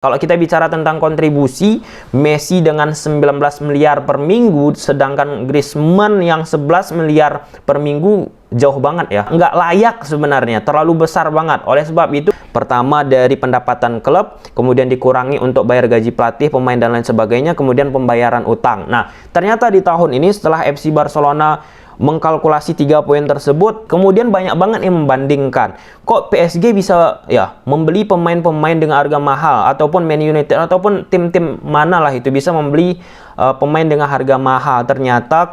Kalau kita bicara tentang kontribusi, Messi dengan 19 miliar per minggu, sedangkan Griezmann yang 11 miliar per minggu, jauh banget ya. Nggak layak sebenarnya, terlalu besar banget. Oleh sebab itu, pertama dari pendapatan klub, kemudian dikurangi untuk bayar gaji pelatih, pemain, dan lain sebagainya, kemudian pembayaran utang. Nah, ternyata di tahun ini setelah FC Barcelona mengkalkulasi 3 poin tersebut, kemudian banyak banget yang membandingkan. Kok PSG bisa ya membeli pemain-pemain dengan harga mahal, ataupun Man United ataupun tim-tim mana lah itu bisa membeli pemain dengan harga mahal. Ternyata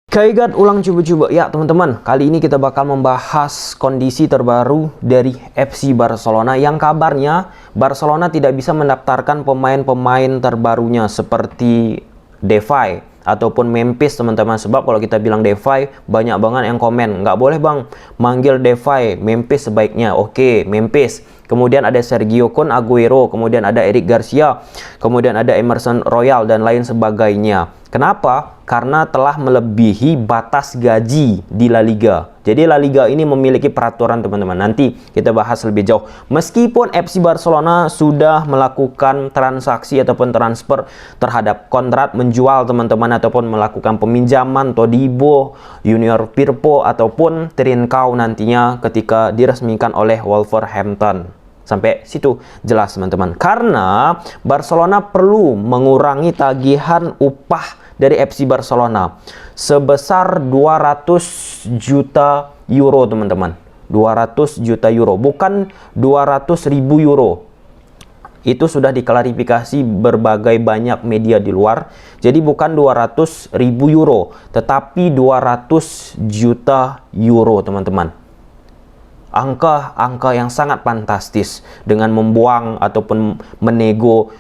Kaigat ulang coba-coba ya teman-teman. Kali ini kita bakal membahas kondisi terbaru dari FC Barcelona yang kabarnya Barcelona tidak bisa mendaftarkan pemain-pemain terbarunya seperti Depay ataupun Memphis teman-teman. Sebab kalau kita bilang Depay, banyak banget yang komen, nggak boleh bang manggil Depay, Memphis sebaiknya. Oke, Memphis. Kemudian ada Sergio Kun Aguero, kemudian ada Eric Garcia, kemudian ada Emerson Royal, dan lain sebagainya. Kenapa? Karena telah melebihi batas gaji di La Liga. Jadi La Liga ini memiliki peraturan teman-teman. Nanti kita bahas lebih jauh. Meskipun FC Barcelona sudah melakukan transaksi ataupun transfer terhadap kontrak menjual teman-teman, ataupun melakukan peminjaman Todibo, Junior Firpo, ataupun Trincao nantinya ketika diresmikan oleh Wolverhampton. Sampai situ jelas teman-teman. Karena Barcelona perlu mengurangi tagihan upah dari FC Barcelona sebesar 200 juta euro teman-teman. 200 juta euro, bukan 200.000 euro. Itu sudah diklarifikasi berbagai banyak media di luar. Jadi bukan 200.000 euro, tetapi 200 juta euro teman-teman. Angka-angka yang sangat fantastis dengan membuang ataupun menego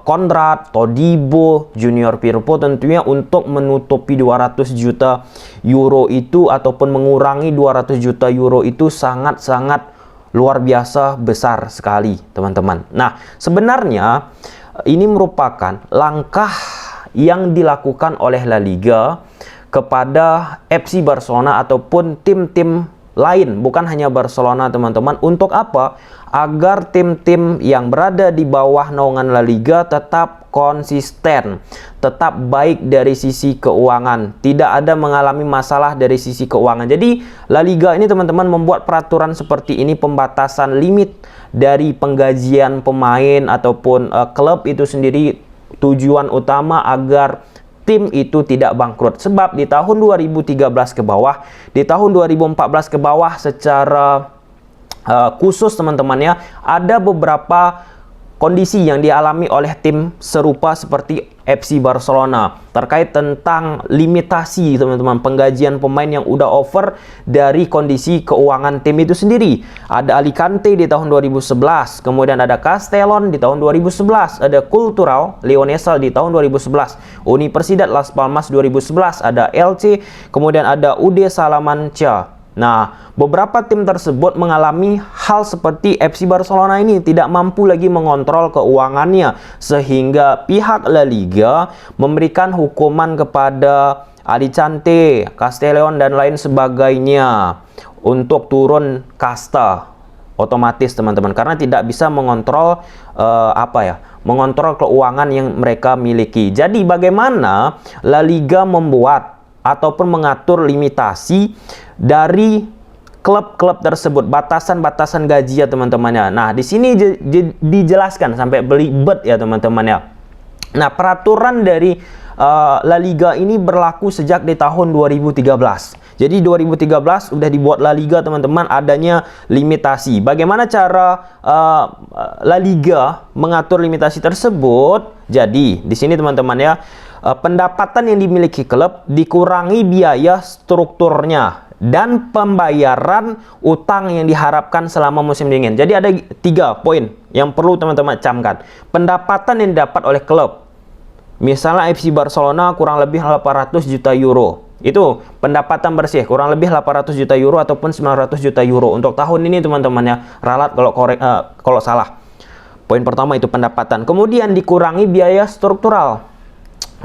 kontrak Todibo, Junior Firpo tentunya untuk menutupi 200 juta euro itu, ataupun mengurangi 200 juta euro itu sangat-sangat luar biasa besar sekali teman-teman. Nah, sebenarnya ini merupakan langkah yang dilakukan oleh La Liga kepada FC Barcelona ataupun tim-tim lain, bukan hanya Barcelona teman-teman. Untuk apa? Agar tim-tim yang berada di bawah naungan La Liga tetap konsisten, tetap baik dari sisi keuangan, tidak ada mengalami masalah dari sisi keuangan. Jadi La Liga ini teman-teman membuat peraturan seperti ini, pembatasan limit dari penggajian pemain ataupun klub itu sendiri, tujuan utama agar tim itu tidak bangkrut. Sebab di tahun 2013 ke bawah, di tahun 2014 ke bawah secara khusus teman-teman ya, ada beberapa kondisi yang dialami oleh tim serupa seperti FC Barcelona terkait tentang limitasi teman-teman, penggajian pemain yang udah over dari kondisi keuangan tim itu sendiri. Ada Alicante di tahun 2011, kemudian ada Castellón di tahun 2011, ada Cultural Leonesa di tahun 2011, Universidad Las Palmas 2011, ada LC, kemudian ada UD Salamanca. Nah, beberapa tim tersebut mengalami hal seperti FC Barcelona ini tidak mampu lagi mengontrol keuangannya, sehingga pihak La Liga memberikan hukuman kepada Alicante, Castellón, dan lain sebagainya untuk turun kasta otomatis teman-teman, karena tidak bisa mengontrol mengontrol keuangan yang mereka miliki. Jadi bagaimana La Liga membuat ataupun mengatur limitasi dari klub-klub tersebut, batasan-batasan gaji ya teman-teman ya. Nah, di sini dijelaskan sampai belibet ya teman-teman ya. Nah, peraturan dari La Liga ini berlaku sejak di tahun 2013. Jadi 2013 udah dibuat La Liga teman-teman, adanya limitasi. Bagaimana cara La Liga mengatur limitasi tersebut? Jadi di sini teman-teman ya, pendapatan yang dimiliki klub dikurangi biaya strukturnya dan pembayaran utang yang diharapkan selama musim dingin. Jadi ada 3 poin yang perlu teman-teman camkan. Pendapatan yang didapat oleh klub, misalnya FC Barcelona kurang lebih 800 juta euro. Itu pendapatan bersih, kurang lebih 800 juta euro ataupun 900 juta euro untuk tahun ini teman-teman ya. Ralat kalau salah. Poin pertama itu pendapatan. Kemudian dikurangi biaya struktural.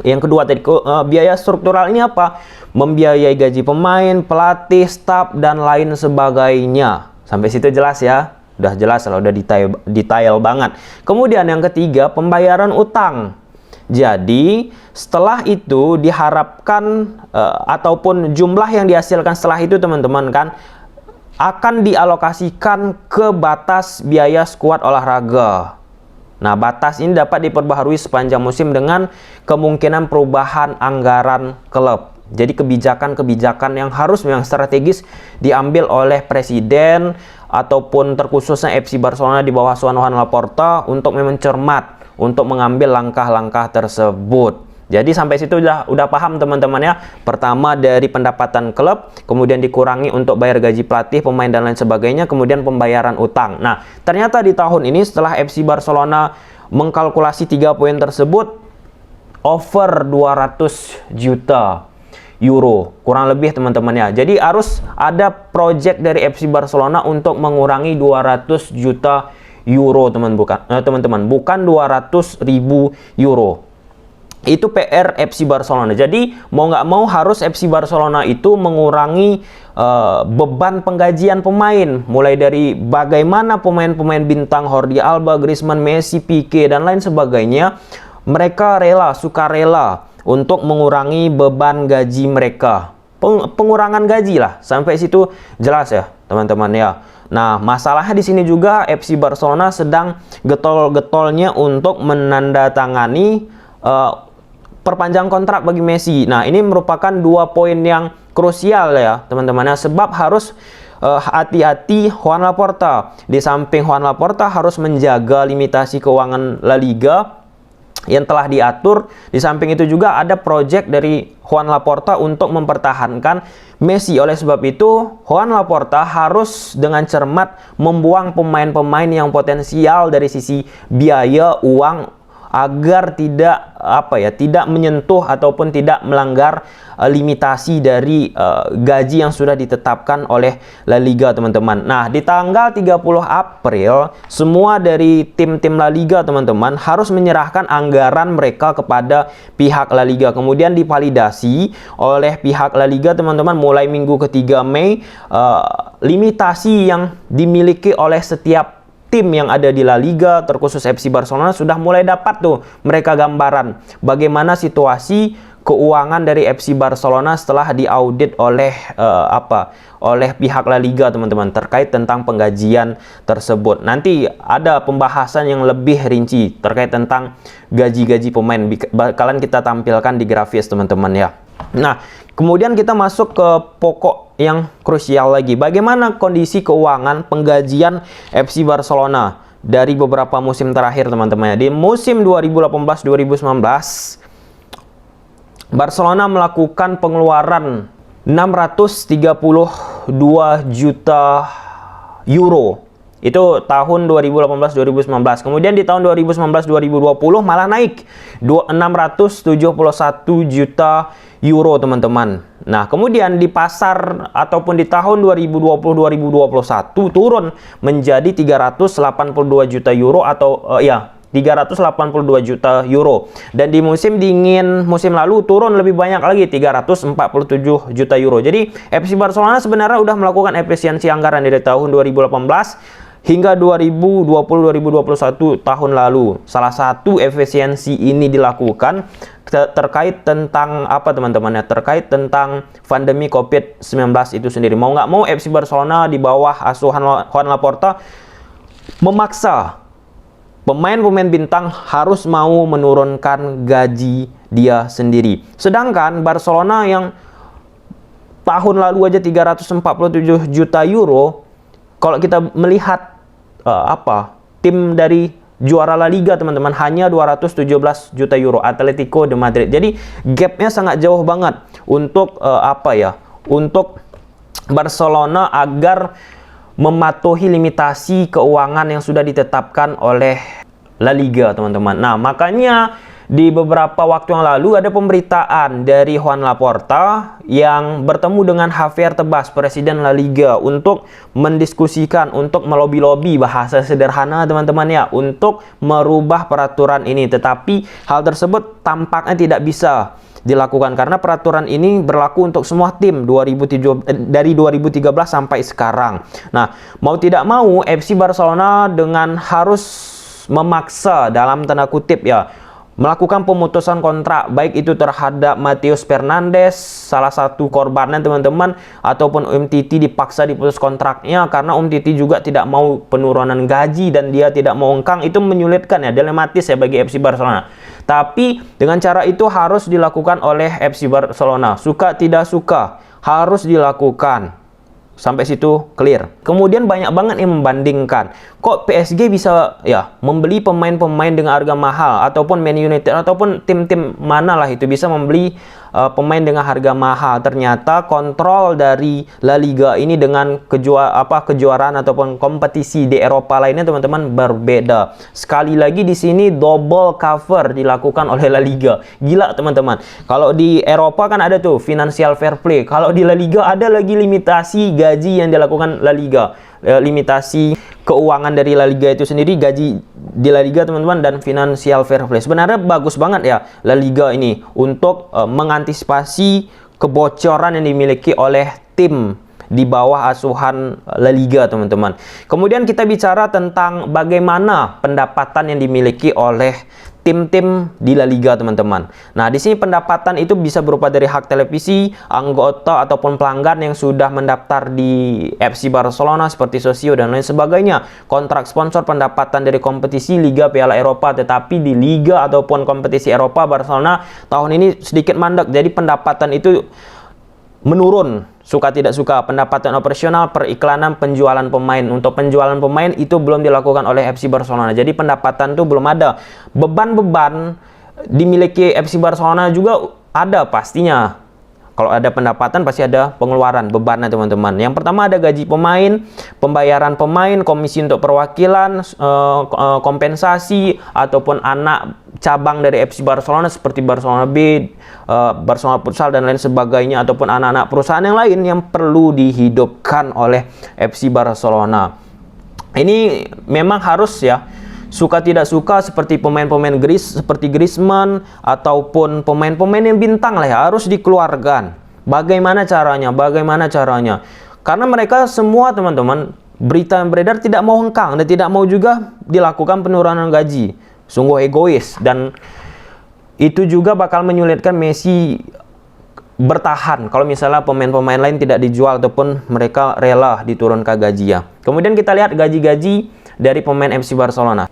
Yang kedua tadi, biaya struktural ini apa? Membiayai gaji pemain, pelatih, staf, dan lain sebagainya. Sampai situ jelas ya? Udah jelas lah, udah detail banget. Kemudian yang ketiga, pembayaran utang. Jadi setelah itu diharapkan ataupun jumlah yang dihasilkan setelah itu teman-teman kan akan dialokasikan ke batas biaya skuad olahraga. Nah, batas ini dapat diperbaharui sepanjang musim dengan kemungkinan perubahan anggaran klub. Jadi kebijakan-kebijakan yang harus memang strategis diambil oleh presiden ataupun terkhususnya FC Barcelona di bawah Joan Laporta untuk memang cermat untuk mengambil langkah-langkah tersebut. Jadi sampai situ udah paham teman-teman ya. Pertama dari pendapatan klub, kemudian dikurangi untuk bayar gaji pelatih, pemain dan lain sebagainya, kemudian pembayaran utang. Nah, ternyata di tahun ini setelah FC Barcelona mengkalkulasi 3 poin tersebut, over 200 juta euro kurang lebih teman-teman ya. Jadi harus ada project dari FC Barcelona untuk mengurangi 200 juta euro teman-teman, bukan 200.000 euro. Itu PR FC Barcelona. Jadi mau nggak mau harus FC Barcelona itu mengurangi beban penggajian pemain, mulai dari bagaimana pemain-pemain bintang Jordi Alba, Griezmann, Messi, Pique dan lain sebagainya, mereka sukarela untuk mengurangi beban gaji mereka. Pengurangan gaji lah, sampai situ jelas ya teman-teman ya. Nah, masalahnya di sini juga FC Barcelona sedang getol-getolnya untuk menandatangani perpanjang kontrak bagi Messi. Nah, ini merupakan 2 poin yang krusial ya teman-teman ya, sebab harus hati-hati Joan Laporta. Di samping Joan Laporta harus menjaga limitasi keuangan La Liga yang telah diatur, di samping itu juga ada proyek dari Joan Laporta untuk mempertahankan Messi. Oleh sebab itu Joan Laporta harus dengan cermat membuang pemain-pemain yang potensial dari sisi biaya uang agar tidak menyentuh ataupun tidak melanggar limitasi dari gaji yang sudah ditetapkan oleh La Liga teman-teman. Nah, di tanggal 30 April semua dari tim-tim La Liga teman-teman harus menyerahkan anggaran mereka kepada pihak La Liga, kemudian divalidasi oleh pihak La Liga teman-teman. Mulai minggu ketiga Mei limitasi yang dimiliki oleh setiap tim yang ada di La Liga, terkhusus FC Barcelona, sudah mulai dapat tuh mereka gambaran bagaimana situasi keuangan dari FC Barcelona setelah diaudit oleh oleh pihak La Liga teman-teman terkait tentang penggajian tersebut. Nanti ada pembahasan yang lebih rinci terkait tentang gaji-gaji pemain, bakalan kita tampilkan di grafis teman-teman ya. Nah, kemudian kita masuk ke pokok yang krusial lagi. Bagaimana kondisi keuangan penggajian FC Barcelona dari beberapa musim terakhir teman-teman. Di musim 2018-2019 Barcelona melakukan pengeluaran 632 juta euro. Itu tahun 2018-2019. Kemudian di tahun 2019-2020 malah naik 671 juta euro teman-teman. Nah, kemudian di pasar ataupun di tahun 2020-2021 turun menjadi 382 juta euro atau 382 juta euro. Dan di musim dingin musim lalu turun lebih banyak lagi, 347 juta euro. Jadi FC Barcelona sebenarnya udah melakukan efisiensi anggaran dari tahun 2018 hingga 2020-2021 tahun lalu. Salah satu efisiensi ini dilakukan terkait tentang apa teman-teman ya? Terkait tentang pandemi COVID-19 itu sendiri. Mau nggak mau FC Barcelona di bawah asuhan Joan Laporta memaksa pemain-pemain bintang harus mau menurunkan gaji dia sendiri. Sedangkan Barcelona yang tahun lalu aja 347 juta euro, kalau kita melihat tim dari juara La Liga teman-teman hanya 217 juta euro, Atletico de Madrid. Jadi gapnya sangat jauh banget untuk untuk Barcelona agar mematuhi limitasi keuangan yang sudah ditetapkan oleh La Liga teman-teman. Nah, makanya Di beberapa waktu yang lalu ada pemberitaan dari Juan Laporta yang bertemu dengan Javier Tebas, Presiden La Liga, untuk mendiskusikan, untuk melobi-lobi, bahasa sederhana teman-teman ya, untuk merubah peraturan ini. Tetapi hal tersebut tampaknya tidak bisa dilakukan karena peraturan ini berlaku untuk semua tim dari 2013 sampai sekarang. Nah, mau tidak mau FC Barcelona dengan harus memaksa dalam tanda kutip ya melakukan pemutusan kontrak, baik itu terhadap Mateus Fernandes, salah satu korbannya teman-teman, ataupun Umtiti dipaksa diputus kontraknya karena Umtiti juga tidak mau penurunan gaji dan dia tidak mau hengkang. Itu menyulitkan ya, dilematis ya bagi FC Barcelona. Tapi dengan cara itu harus dilakukan oleh FC Barcelona, suka tidak suka harus dilakukan. Sampai situ clear. Kemudian banyak banget yang membandingkan, kok PSG bisa ya membeli pemain-pemain dengan harga mahal, ataupun Man United ataupun tim-tim mana lah itu bisa membeli pemain dengan harga mahal. Ternyata kontrol dari La Liga ini dengan kejuaraan ataupun kompetisi di Eropa lainnya teman-teman berbeda. Sekali lagi di sini double cover dilakukan oleh La Liga. Gila teman-teman. Kalau di Eropa kan ada tuh financial fair play. Kalau di La Liga ada lagi limitasi gaji yang dilakukan La Liga. Limitasi keuangan dari La Liga itu sendiri, gaji di La Liga teman-teman, dan financial fair play. Sebenarnya bagus banget ya La Liga ini untuk mengantisipasi kebocoran yang dimiliki oleh tim di bawah asuhan La Liga teman-teman. Kemudian kita bicara tentang bagaimana pendapatan yang dimiliki oleh tim-tim di La Liga teman-teman. Nah, di sini pendapatan itu bisa berupa dari hak televisi, anggota ataupun pelanggan yang sudah mendaftar di FC Barcelona seperti Socio dan lain sebagainya. Kontrak sponsor, pendapatan dari kompetisi Liga, Piala Eropa. Tetapi di Liga ataupun kompetisi Eropa, Barcelona tahun ini sedikit mandek. Jadi pendapatan itu menurun, suka tidak suka. Pendapatan operasional, periklanan, penjualan pemain. Untuk penjualan pemain itu belum dilakukan oleh FC Barcelona. Jadi pendapatan itu belum ada. Beban-beban dimiliki FC Barcelona juga ada pastinya. Kalau ada pendapatan pasti ada pengeluaran, bebannya teman-teman. Yang pertama ada gaji pemain, pembayaran pemain, komisi untuk perwakilan, kompensasi, ataupun anak cabang dari FC Barcelona seperti Barcelona B, Barcelona Futsal dan lain sebagainya, ataupun anak-anak perusahaan yang lain yang perlu dihidupkan oleh FC Barcelona. Ini memang harus ya, suka tidak suka, seperti pemain-pemain seperti Griezmann ataupun pemain-pemain yang bintang lah ya, harus dikeluarkan. Bagaimana caranya? Bagaimana caranya? Karena mereka semua teman-teman, berita yang beredar tidak mau hengkang dan tidak mau juga dilakukan penurunan gaji. Sungguh egois, dan itu juga bakal menyulitkan Messi bertahan kalau misalnya pemain-pemain lain tidak dijual ataupun mereka rela diturunkan gaji ya. Kemudian kita lihat gaji-gaji dari pemain FC Barcelona.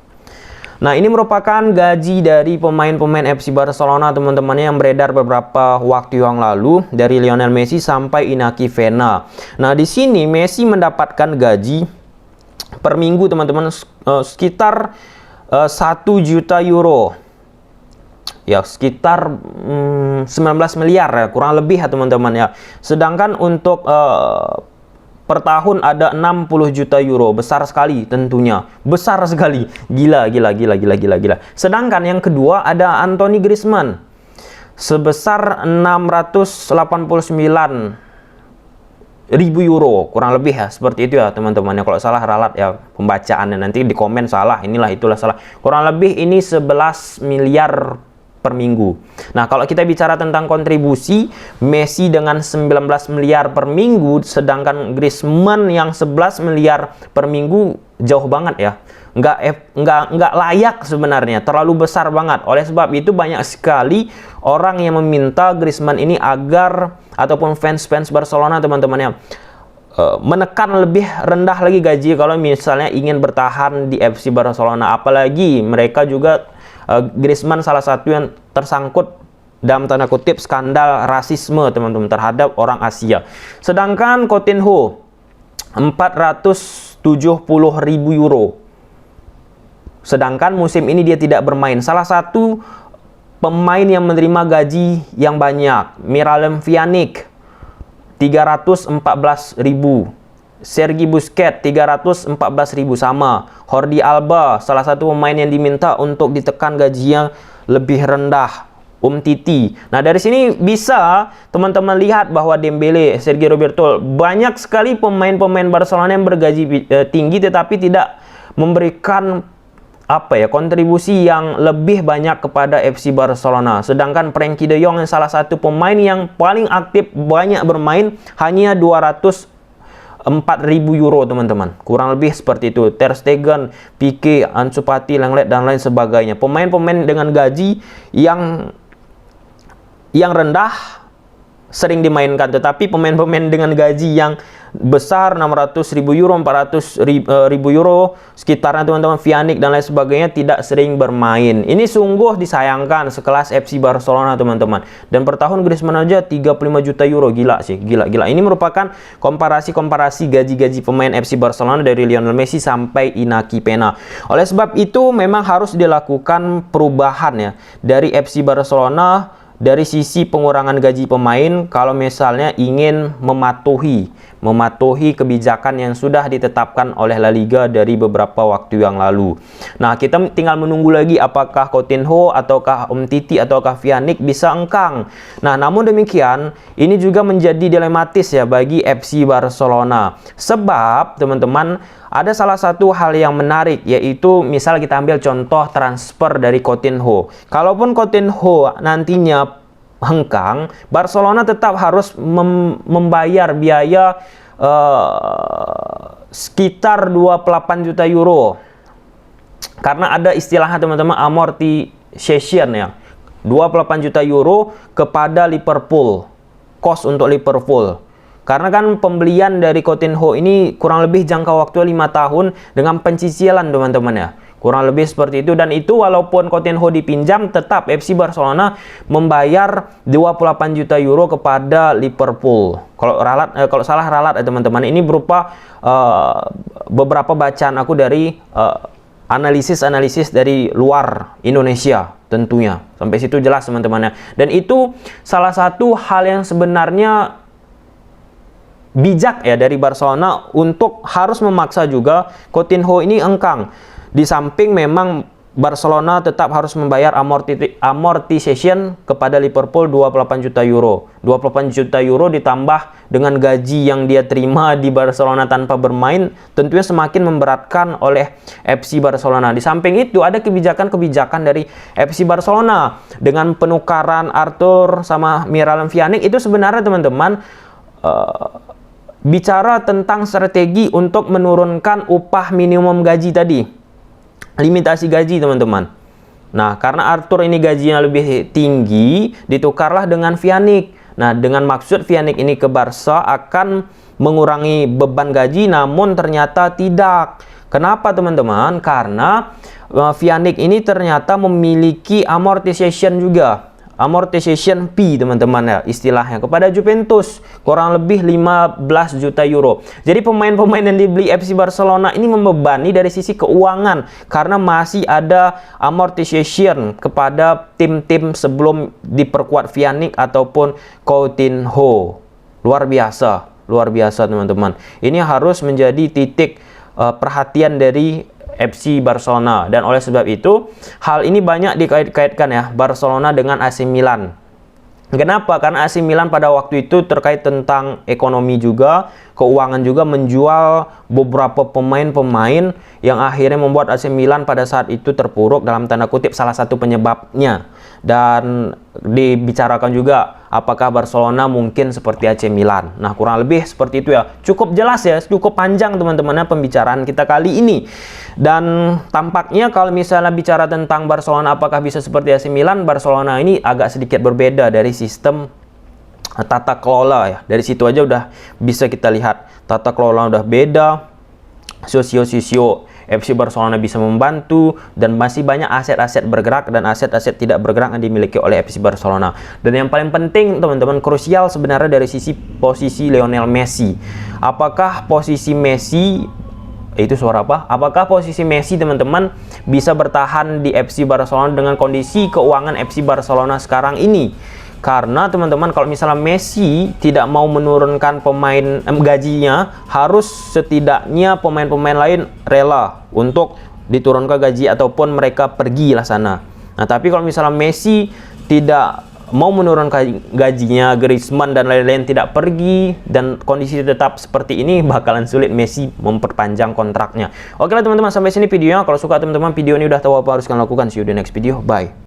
Nah, ini merupakan gaji dari pemain-pemain FC Barcelona teman-teman yang beredar beberapa waktu yang lalu, dari Lionel Messi sampai Inaki Vena. Nah, di sini Messi mendapatkan gaji per minggu teman-teman sekitar 1 juta euro. Ya, sekitar 19 miliar ya, kurang lebih ya teman-teman ya. Sedangkan untuk per tahun ada 60 juta euro. Besar sekali tentunya. Besar sekali. Gila. Sedangkan yang kedua ada Anthony Griezmann. Sebesar 689.000 euro. Kurang lebih ya. Seperti itu ya teman-teman. Ya, kalau salah ralat ya pembacaannya. Nanti di komen salah. Itulah salah. Kurang lebih ini 11 miliar per minggu. Nah, kalau kita bicara tentang kontribusi, Messi dengan 19 miliar per minggu, sedangkan Griezmann yang 11 miliar per minggu, jauh banget ya. Nggak layak sebenarnya, terlalu besar banget. Oleh sebab itu banyak sekali orang yang meminta Griezmann ini agar, ataupun fans-fans Barcelona teman-temannya, menekan lebih rendah lagi gaji kalau misalnya ingin bertahan di FC Barcelona. Apalagi mereka juga Griezmann salah satu yang tersangkut dalam tanda kutip skandal rasisme teman-teman terhadap orang Asia. Sedangkan Coutinho 470.000 euro. Sedangkan musim ini dia tidak bermain. Salah satu pemain yang menerima gaji yang banyak, Miralem Pjanic 314.000. Sergi Busquets 314.000 sama. Jordi Alba salah satu pemain yang diminta untuk ditekan gajinya lebih rendah Umtiti. Nah, dari sini bisa teman-teman lihat bahwa Dembele, Sergio Roberto, banyak sekali pemain-pemain Barcelona yang bergaji tinggi tetapi tidak memberikan kontribusi yang lebih banyak kepada FC Barcelona. Sedangkan Frenkie de Jong yang salah satu pemain yang paling aktif, banyak bermain, hanya 204.000 euro, teman-teman. Kurang lebih seperti itu. Ter Stegen, Pique, Ansu Fati, Lenglet, dan lain sebagainya. Pemain-pemain dengan gaji yang rendah sering dimainkan, tetapi pemain-pemain dengan gaji yang besar, 600.000 euro, 400.000 euro sekitarnya, teman-teman, Pjanic dan lain sebagainya, tidak sering bermain. Ini sungguh disayangkan sekelas FC Barcelona, teman-teman. Dan per tahun Griezmann aja 35 juta euro, gila sih, gila. Ini merupakan komparasi gaji-gaji pemain FC Barcelona dari Lionel Messi sampai Inaki Pena. Oleh sebab itu memang harus dilakukan perubahan ya dari FC Barcelona dari sisi pengurangan gaji pemain kalau misalnya ingin mematuhi kebijakan yang sudah ditetapkan oleh La Liga dari beberapa waktu yang lalu. Nah, kita tinggal menunggu lagi apakah Coutinho ataukah Umtiti ataukah Pjanic bisa engkang. Nah, namun demikian ini juga menjadi dilematis ya bagi FC Barcelona. Sebab teman-teman, ada salah satu hal yang menarik, yaitu misal kita ambil contoh transfer dari Coutinho. Kalaupun Coutinho nantinya hengkang, Barcelona tetap harus membayar biaya sekitar 28 juta euro. Karena ada istilahnya, teman-teman, amortization ya. 28 juta euro kepada Liverpool. Cost untuk Liverpool. Karena kan pembelian dari Coutinho ini kurang lebih jangka waktu 5 tahun dengan pencicilan, teman-teman ya. Kurang lebih seperti itu. Dan itu walaupun Coutinho dipinjam, tetap FC Barcelona membayar 28 juta euro kepada Liverpool. Kalau salah ralat ya, teman-teman. Ini berupa beberapa bacaan aku dari analisis dari luar Indonesia tentunya. Sampai situ jelas, teman-teman ya. Dan itu salah satu hal yang sebenarnya bijak ya dari Barcelona untuk harus memaksa juga Coutinho ini engkang. Di samping memang Barcelona tetap harus membayar amortization kepada Liverpool 28 juta euro. 28 juta euro ditambah dengan gaji yang dia terima di Barcelona tanpa bermain, tentunya semakin memberatkan oleh FC Barcelona. Di samping itu ada kebijakan-kebijakan dari FC Barcelona dengan penukaran Arthur sama Miralem Pjanic. Itu sebenarnya, teman-teman, bicara tentang strategi untuk menurunkan upah minimum gaji tadi, limitasi gaji, teman-teman. Nah, karena Arthur ini gajinya lebih tinggi, ditukarlah dengan Pjanic. Nah, dengan maksud Pjanic ini ke Barca akan mengurangi beban gaji, namun ternyata tidak. Kenapa, teman-teman? Karena Pjanic ini ternyata memiliki amortization juga. Amortization fee, teman-teman ya, istilahnya kepada Juventus kurang lebih 15 juta euro. Jadi pemain-pemain yang dibeli FC Barcelona ini membebani dari sisi keuangan karena masih ada amortization kepada tim-tim sebelum diperkuat Pjanic ataupun Coutinho. Luar biasa, teman-teman. Ini harus menjadi titik perhatian dari FC Barcelona. Dan oleh sebab itu hal ini banyak dikait-kaitkan ya Barcelona dengan AC Milan. Kenapa? Karena AC Milan pada waktu itu terkait tentang ekonomi juga, keuangan juga, menjual beberapa pemain-pemain yang akhirnya membuat AC Milan pada saat itu terpuruk, dalam tanda kutip salah satu penyebabnya. Dan dibicarakan juga apakah Barcelona mungkin seperti AC Milan. Nah, kurang lebih seperti itu ya. Cukup jelas ya, cukup panjang, teman-teman, pembicaraan kita kali ini. Dan tampaknya kalau misalnya bicara tentang Barcelona apakah bisa seperti AC Milan, Barcelona ini agak sedikit berbeda dari sistem tata kelola ya. Dari situ aja udah bisa kita lihat tata kelola udah beda. Sosio FC Barcelona bisa membantu, dan masih banyak aset-aset bergerak dan aset-aset tidak bergerak yang dimiliki oleh FC Barcelona. Dan yang paling penting, teman-teman, krusial sebenarnya dari sisi posisi Lionel Messi. Apakah posisi Messi itu suara apa? Apakah posisi Messi, teman-teman, bisa bertahan di FC Barcelona dengan kondisi keuangan FC Barcelona sekarang ini? Karena, teman-teman, kalau misalnya Messi tidak mau menurunkan pemain gajinya, harus setidaknya pemain-pemain lain rela untuk diturunkan gaji ataupun mereka pergilah sana. Nah, tapi kalau misalnya Messi tidak mau menurunkan gajinya, Griezmann dan lain-lain tidak pergi, dan kondisi tetap seperti ini, bakalan sulit Messi memperpanjang kontraknya. Oke lah teman-teman, sampai sini videonya. Kalau suka teman-teman video ini udah tahu apa harus kalian lakukan. See you di next video. Bye.